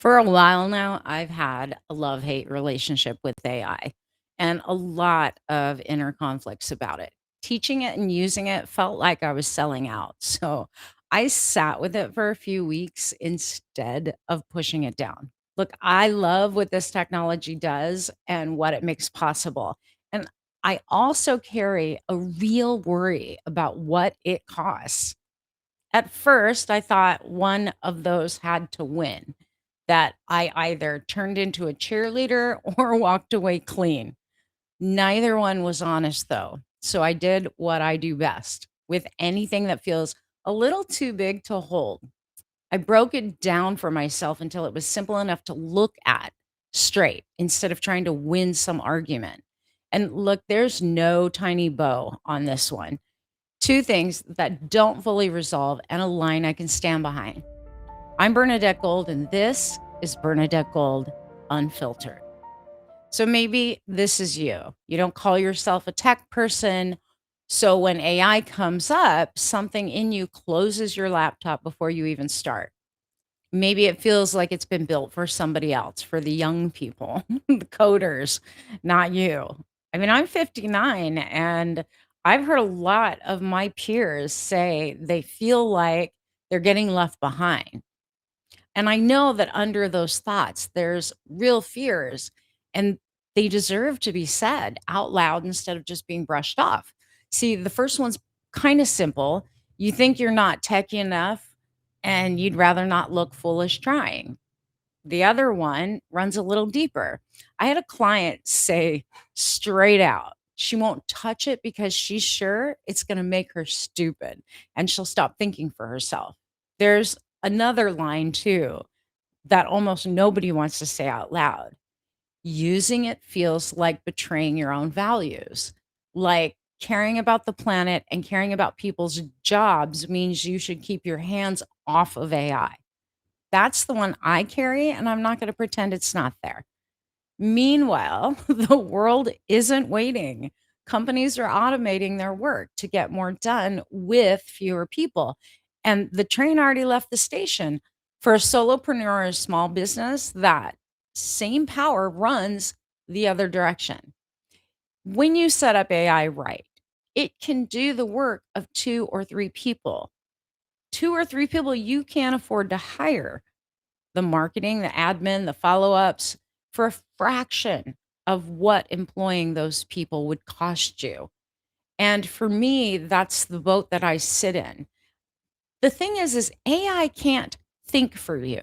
For a while now, I've had a love hate relationship with AI and a lot of inner conflicts about it. Teaching it and using it felt like I was selling out. So I sat with it for a few weeks instead of pushing it down. Look, I love what this technology does and what it makes possible. And I also carry a real worry about what it costs. At first, I thought one of those had to win, that I either turned into a cheerleader or walked away clean. Neither one was honest, though. So I did what I do best with anything that feels a little too big to hold. I broke it down for myself until it was simple enough to look at straight instead of trying to win some argument. And look, there's no tiny bow on this one. Two things that don't fully resolve and a line I can stand behind. I'm Bernadette Gold, and this is Bernadette Gold Unfiltered. So maybe this is you. You don't call yourself a tech person. So when AI comes up, something in you closes your laptop before you even start. Maybe it feels like it's been built for somebody else, for the young people, the coders, not you. I mean, I'm 59 and I've heard a lot of my peers say they feel like they're getting left behind. And I know that under those thoughts, there's real fears and they deserve to be said out loud instead of just being brushed off. See, the first one's kind of simple. You think you're not techy enough and you'd rather not look foolish trying. The other one runs a little deeper. I had a client say straight out, she won't touch it because she's sure it's going to make her stupid and she'll stop thinking for herself. There's another line too that almost nobody wants to say out loud. Using it feels like betraying your own values. Like caring about the planet and caring about people's jobs means you should keep your hands off of AI. That's the one I carry, and I'm not going to pretend it's not there. Meanwhile, the world isn't waiting. Companies are automating their work to get more done with fewer people. And the train already left the station. For a solopreneur or a small business, that same power runs the other direction. When you set up AI right, it can do the work of two or three people. Two or three people you can't afford to hire, the marketing, the admin, the follow ups, for a fraction of what employing those people would cost you. And for me, that's the boat that I sit in. The thing is AI can't think for you.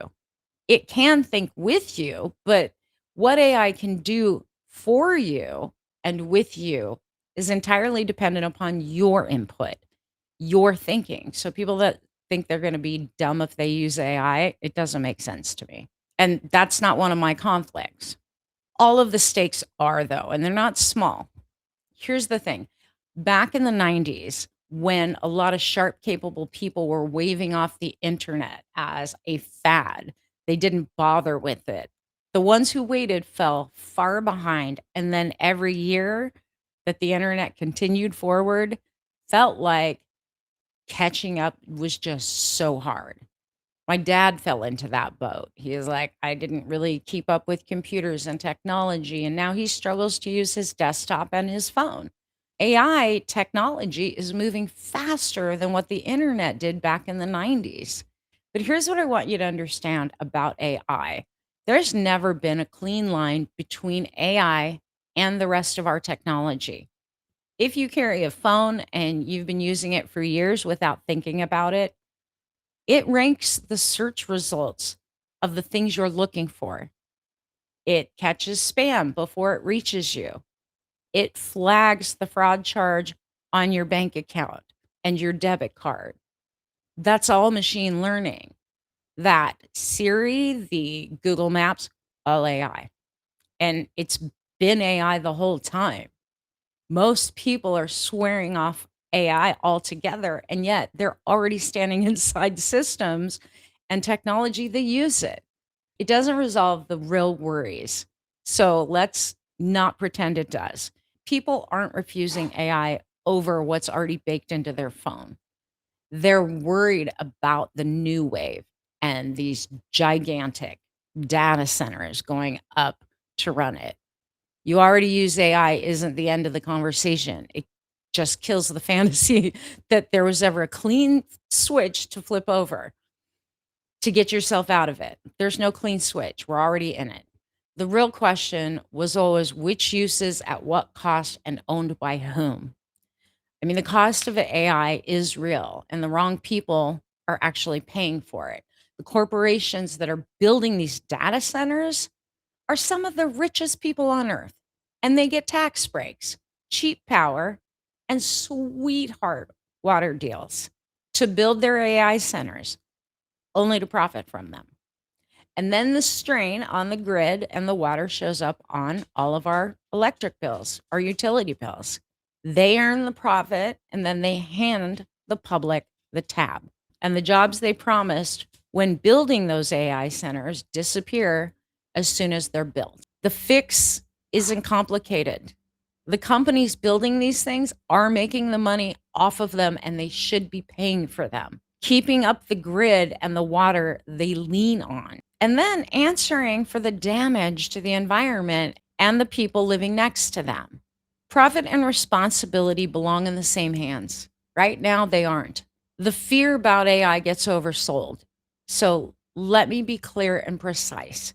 It can think with you, but what AI can do for you and with you is entirely dependent upon your input, your thinking. So people that think they're going to be dumb if they use AI, it doesn't make sense to me. And that's not one of my conflicts. All of the stakes are, though, and they're not small. Here's the thing, back in the 90s, when a lot of sharp, capable people were waving off the internet as a fad, they didn't bother with it. The ones who waited fell far behind. And then every year that the internet continued forward felt like catching up was just so hard. My dad fell into that boat. He is like, I didn't really keep up with computers and technology, and now he struggles to use his desktop and his phone. AI technology is moving faster than what the internet did back in the 90s. But here's what I want you to understand about AI: there's never been a clean line between AI and the rest of our technology. If you carry a phone and you've been using it for years without thinking about it, it ranks the search results of the things you're looking for. It catches spam before it reaches you. It flags the fraud charge on your bank account and your debit card. That's all machine learning. That Siri, the Google Maps, all AI. And it's been AI the whole time. Most people are swearing off AI altogether, and yet they're already standing inside systems and technology that use it. It doesn't resolve the real worries. So let's not pretend it does. People aren't refusing AI over what's already baked into their phone. They're worried about the new wave and these gigantic data centers going up to run it. You already use AI isn't the end of the conversation. It just kills the fantasy that there was ever a clean switch to flip over to get yourself out of it. There's no clean switch. We're already in it. The real question was always which uses at what cost and owned by whom. I mean, the cost of AI is real, and the wrong people are actually paying for it. The corporations that are building these data centers are some of the richest people on earth, and they get tax breaks, cheap power, and sweetheart water deals to build their AI centers, only to profit from them. And then the strain on the grid and the water shows up on all of our electric bills, our utility bills. They earn the profit and then they hand the public the tab. And the jobs they promised when building those AI centers disappear as soon as they're built. The fix isn't complicated. The companies building these things are making the money off of them and they should be paying for them, keeping up the grid and the water they lean on, and then answering for the damage to the environment and the people living next to them. Profit and responsibility belong in the same hands. Right now, they aren't. The fear about AI gets oversold. So let me be clear and precise.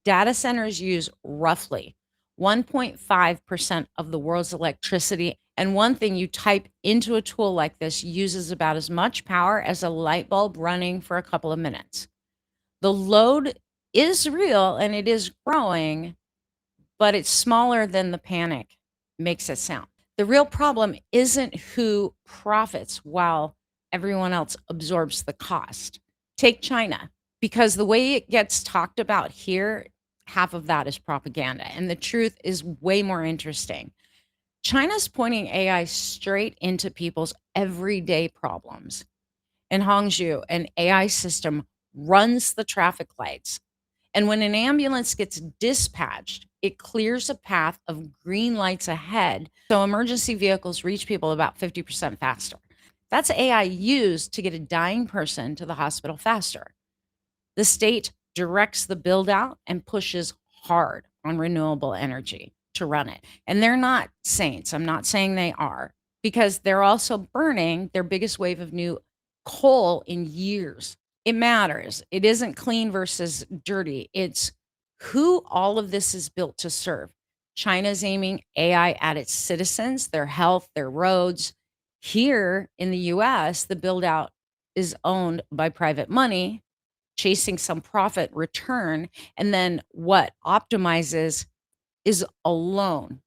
Data centers use roughly 1.5% of the world's electricity. And one thing you type into a tool like this uses about as much power as a light bulb running for a couple of minutes. The load is real and it is growing, but it's smaller than the panic makes it sound. The real problem isn't who profits while everyone else absorbs the cost. Take China, because the way it gets talked about here, half of that is propaganda. And the truth is way more interesting. China's pointing AI straight into people's everyday problems. In Hangzhou, an AI system runs the traffic lights. And when an ambulance gets dispatched, it clears a path of green lights ahead. So emergency vehicles reach people about 50% faster. That's AI used to get a dying person to the hospital faster. The state directs the build out and pushes hard on renewable energy to run it. And they're not saints. I'm not saying they are, because they're also burning their biggest wave of new coal in years. It matters. It isn't clean versus dirty. It's who all of this is built to serve. China's aiming AI at its citizens, their health, their roads. Here in the US, the build out is owned by private money chasing some profit return. And then what optimizes is alone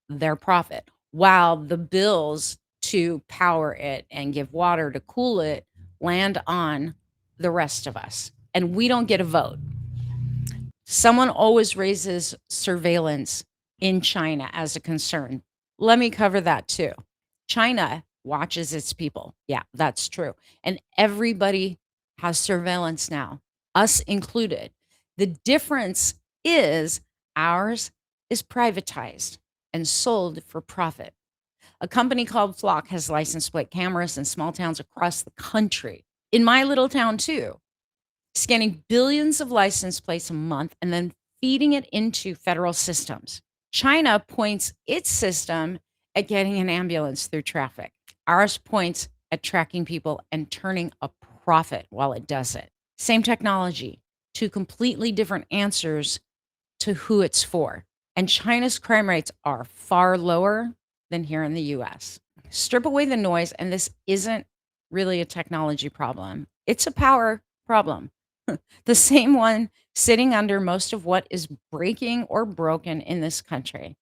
their profit, while the bills to power it and give water to cool it land on the rest of us. And we don't get a vote. Someone always raises surveillance in China as a concern. Let me cover that too. China watches its people. Yeah, that's true. And everybody has surveillance now, us included. The difference is ours is privatized and sold for profit. A company called Flock has license plate cameras in small towns across the country. In my little town, too, scanning billions of license plates a month and then feeding it into federal systems. China points its system at getting an ambulance through traffic. Ours points at tracking people and turning a profit while it does it. Same technology, two completely different answers to who it's for. And China's crime rates are far lower than here in the US. Strip away the noise, and this isn't really a technology problem, it's a power problem. The same one sitting under most of what is breaking or broken in this country.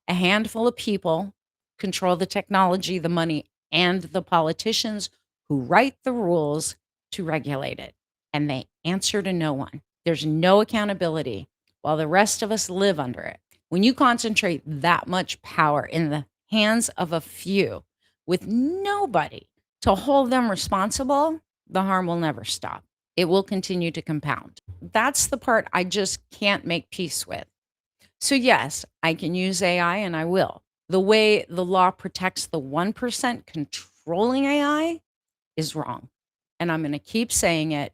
A handful of people control the technology, the money, and the politicians who write the rules to regulate it. And they answer to no one. There's no accountability while the rest of us live under it. When you concentrate that much power in the hands of a few with nobody to hold them responsible, the harm will never stop. It will continue to compound. That's the part I just can't make peace with. So, yes, I can use AI and I will. The way the law protects the 1% controlling AI is wrong. And I'm going to keep saying it.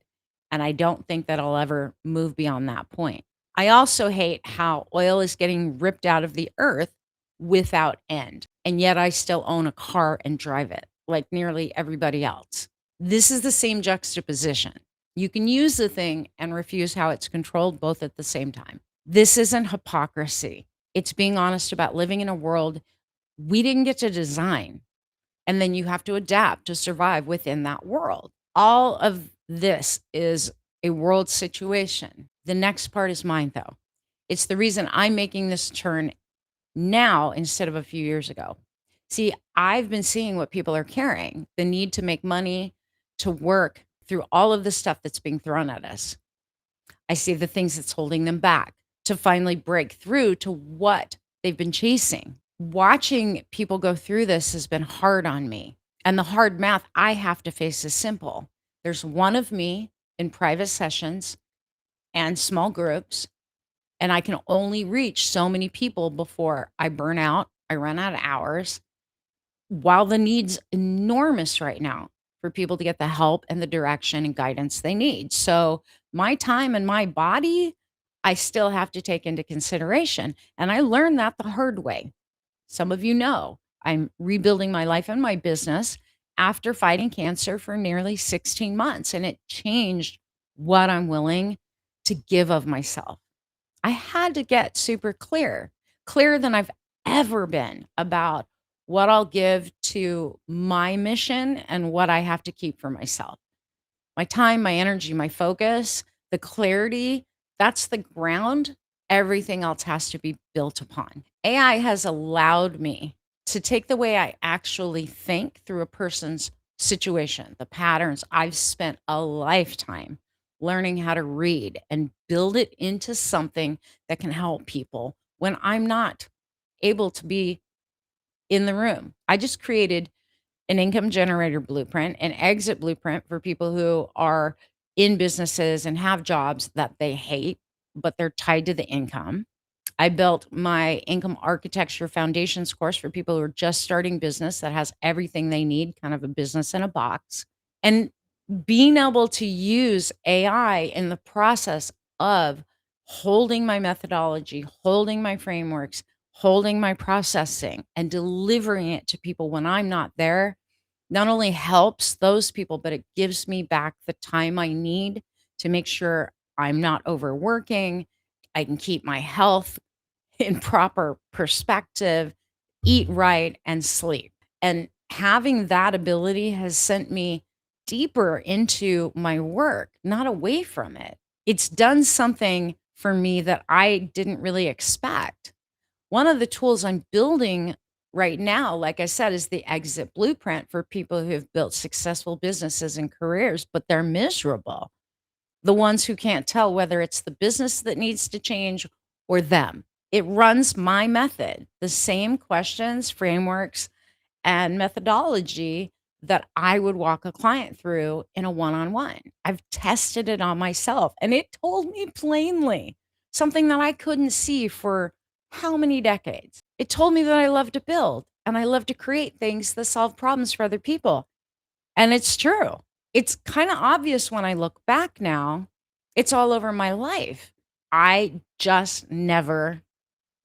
And I don't think that I'll ever move beyond that point. I also hate how oil is getting ripped out of the earth without end, and yet I still own a car and drive it like nearly everybody else. This is the same juxtaposition. You can use the thing and refuse how it's controlled both at the same time. This isn't hypocrisy. It's being honest about living in a world we didn't get to design, and then you have to adapt to survive within that world. All of this is a world situation. The next part is mine, though. It's the reason I'm making this turn now instead of a few years ago. See, I've been seeing what people are carrying, the need to make money, to work through all of the stuff that's being thrown at us. I see the things that's holding them back to finally break through to what they've been chasing. Watching people go through this has been hard on me. And the hard math I have to face is simple. There's one of me in private sessions and small groups, and I can only reach so many people before I burn out. I run out of hours while the need's enormous right now for people to get the help and the direction and guidance they need. So, my time and my body, I still have to take into consideration. And I learned that the hard way. Some of you know I'm rebuilding my life and my business after fighting cancer for nearly 16 months, and it changed what I'm willing to give of myself. I had to get super clear, clearer than I've ever been about what I'll give to my mission and what I have to keep for myself. My time, my energy, my focus, the clarity, that's the ground. Everything else has to be built upon. AI has allowed me to take the way I actually think through a person's situation, the patterns I've spent a lifetime learning how to read and build it into something that can help people when I'm not able to be in the room. I just created an income generator blueprint, an exit blueprint for people who are in businesses and have jobs that they hate, but they're tied to the income. I built my income architecture foundations course for people who are just starting business that has everything they need, kind of a business in a box. And being able to use AI in the process of holding my methodology, holding my frameworks, holding my processing, and delivering it to people when I'm not there not only helps those people, but it gives me back the time I need to make sure I'm not overworking. I can keep my health in proper perspective, eat right, and sleep. And having that ability has sent me deeper into my work, not away from it. It's done something for me that I didn't really expect. One of the tools I'm building right now, like I said, is the exit blueprint for people who have built successful businesses and careers, but they're miserable. The ones who can't tell whether it's the business that needs to change or them. It runs my method, the same questions, frameworks, and methodology that I would walk a client through in a one on one. I've tested it on myself and it told me plainly something that I couldn't see for how many decades. It told me that I love to build and I love to create things that solve problems for other people. And it's true. It's kind of obvious when I look back now. It's all over my life. I just never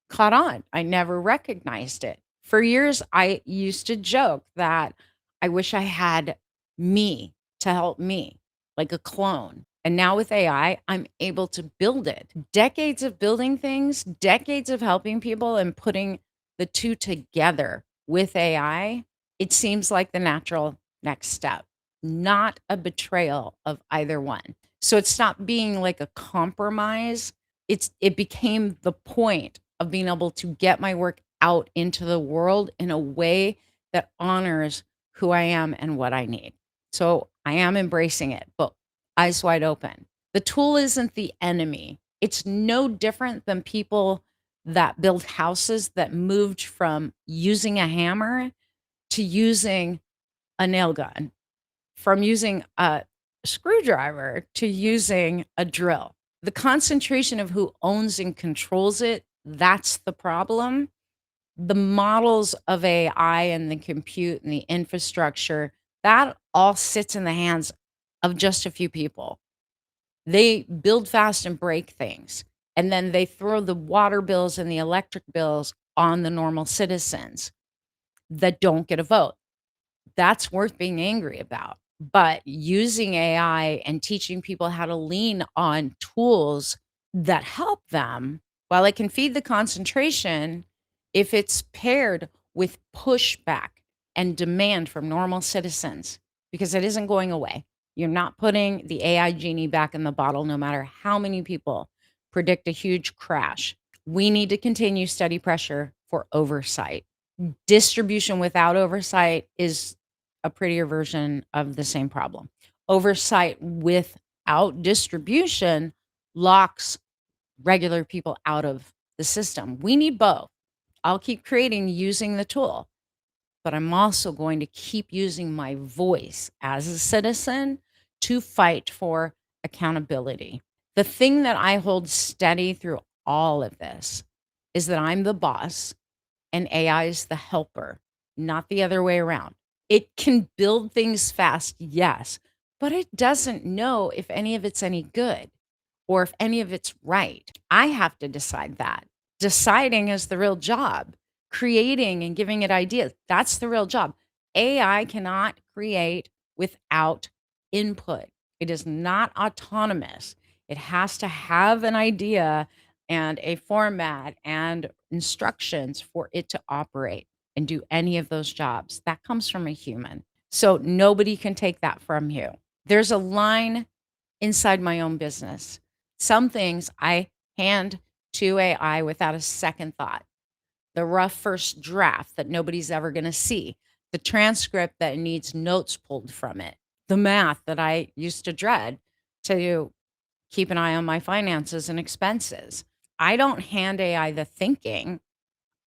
caught on. I never recognized it. For years, I used to joke that I wish I had me to help me, like a clone. And now with AI, I'm able to build it. Decades of building things, decades of helping people and putting the two together with AI, it seems like the natural next step, not a betrayal of either one. So it stopped being like a compromise. It became the point of being able to get my work out into the world in a way that honors who I am and what I need. So I am embracing it, but eyes wide open. The tool isn't the enemy. It's no different than people that build houses that moved from using a hammer to using a nail gun, from using a screwdriver to using a drill. The concentration of who owns and controls it, that's the problem. The models of AI and the compute and the infrastructure, that all sits in the hands of just a few people. They build fast and break things. And then they throw the water bills and the electric bills on the normal citizens that don't get a vote. That's worth being angry about. But using AI and teaching people how to lean on tools that help them, while it can feed the concentration, if it's paired with pushback and demand from normal citizens, because it isn't going away. You're not putting the AI genie back in the bottle, no matter how many people predict a huge crash. We need to continue steady pressure for oversight. Distribution without oversight is a prettier version of the same problem. Oversight without distribution locks regular people out of the system. We need both. I'll keep creating using the tool, but I'm also going to keep using my voice as a citizen to fight for accountability. The thing that I hold steady through all of this is that I'm the boss and AI is the helper, not the other way around. It can build things fast, yes, but it doesn't know if any of it's any good or if any of it's right. I have to decide that. Deciding is the real job. Creating and giving it ideas, that's the real job. AI cannot create without input. It is not autonomous. It has to have an idea and a format and instructions for it to operate and do any of those jobs. That comes from a human. So nobody can take that from you. There's a line inside my own business. Some things I hand to AI without a second thought. The rough first draft that nobody's ever going to see, the transcript that needs notes pulled from it, the math that I used to dread to keep an eye on my finances and expenses. I don't hand AI the thinking.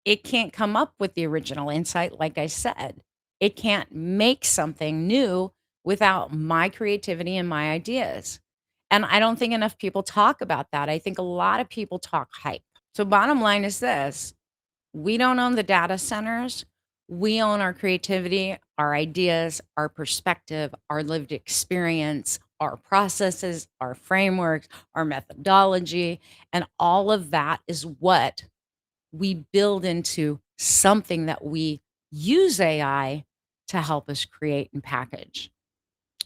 It can't come up with the original insight, like I said. It can't make something new without my creativity and my ideas. And I don't think enough people talk about that. I think a lot of people talk hype. So, bottom line is this: we don't own the data centers. We own our creativity, our ideas, our perspective, our lived experience, our processes, our frameworks, our methodology. And all of that is what we build into something that we use AI to help us create and package.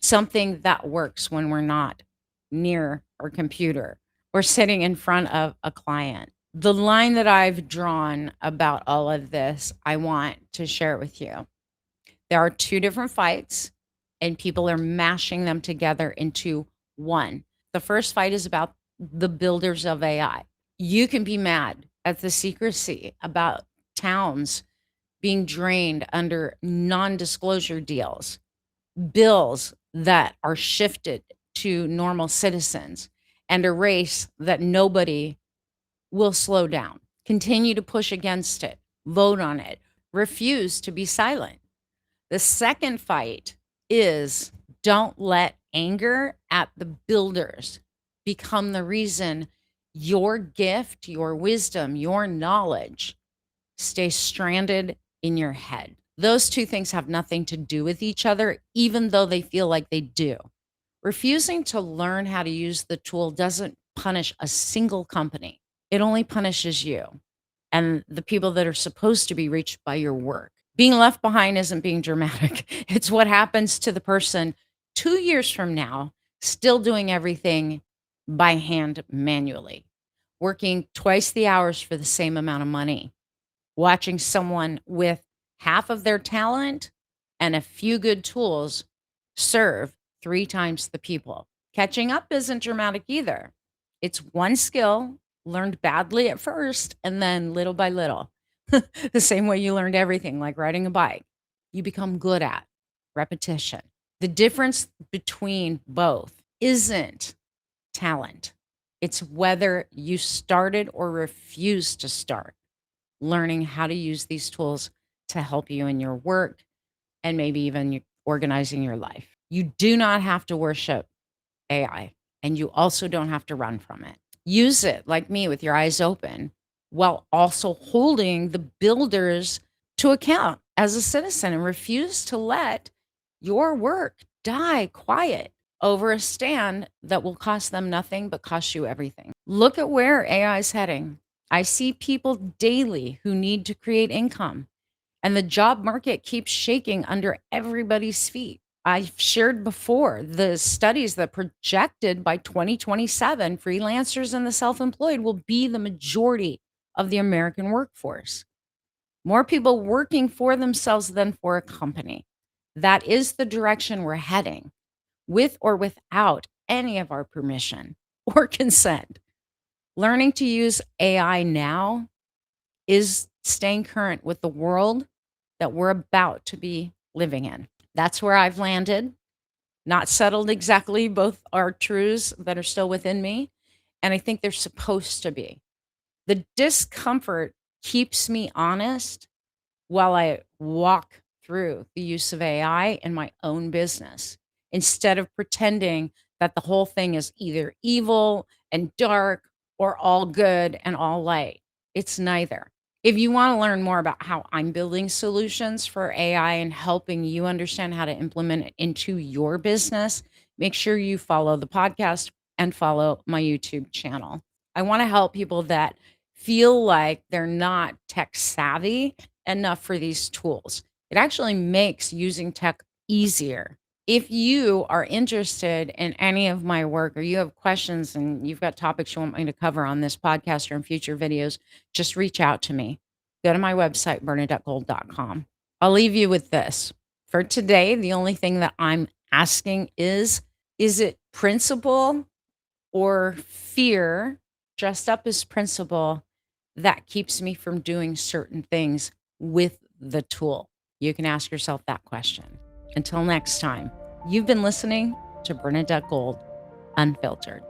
Something that works when we're not near our computer or sitting in front of a client. The line that I've drawn about all of this, I want to share it with you. There are two different fights, and people are mashing them together into one. The first fight is about the builders of AI. You can be mad at the secrecy about towns being drained under non disclosure deals, bills that are shifted to normal citizens, and a race that nobody will slow down. Continue to push against it, vote on it, refuse to be silent. The second fight is don't let anger at the builders become the reason your gift, your wisdom, your knowledge stays stranded in your head. Those two things have nothing to do with each other, even though they feel like they do. Refusing to learn how to use the tool doesn't punish a single company. It only punishes you and the people that are supposed to be reached by your work. Being left behind isn't being dramatic. It's what happens to the person 2 years from now, still doing everything by hand manually, working twice the hours for the same amount of money, watching someone with half of their talent and a few good tools serve three times the people. Catching up isn't dramatic either. It's one skill learned badly at first, and then little by little, the same way you learned everything, like riding a bike, you become good at repetition. The difference between both isn't talent, it's whether you started or refused to start learning how to use these tools to help you in your work and maybe even organizing your life. You do not have to worship AI, and you also don't have to run from it. Use it like me with your eyes open while also holding the builders to account as a citizen, and refuse to let your work die quiet over a stand that will cost them nothing but cost you everything. Look at where AI is heading. I see people daily who need to create income, and the job market keeps shaking under everybody's feet. I've shared before the studies that projected by 2027, freelancers and the self employed will be the majority of the American workforce. More people working for themselves than for a company. That is the direction we're heading, with or without any of our permission or consent. Learning to use AI now is staying current with the world that we're about to be living in. That's where I've landed, not settled exactly. Both are truths that are still within me. And I think they're supposed to be. The discomfort keeps me honest while I walk through the use of AI in my own business instead of pretending that the whole thing is either evil and dark or all good and all light. It's neither. If you want to learn more about how I'm building solutions for AI and helping you understand how to implement it into your business, make sure you follow the podcast and follow my YouTube channel. I want to help people that feel like they're not tech savvy enough for these tools. It actually makes using tech easier. If you are interested in any of my work or you have questions and you've got topics you want me to cover on this podcast or in future videos, just reach out to me. Go to my website, bernadettegold.com. I'll leave you with this. For today, the only thing that I'm asking is it principle or fear dressed up as principle that keeps me from doing certain things with the tool? You can ask yourself that question. Until next time, you've been listening to Bernadette Gold Unfiltered.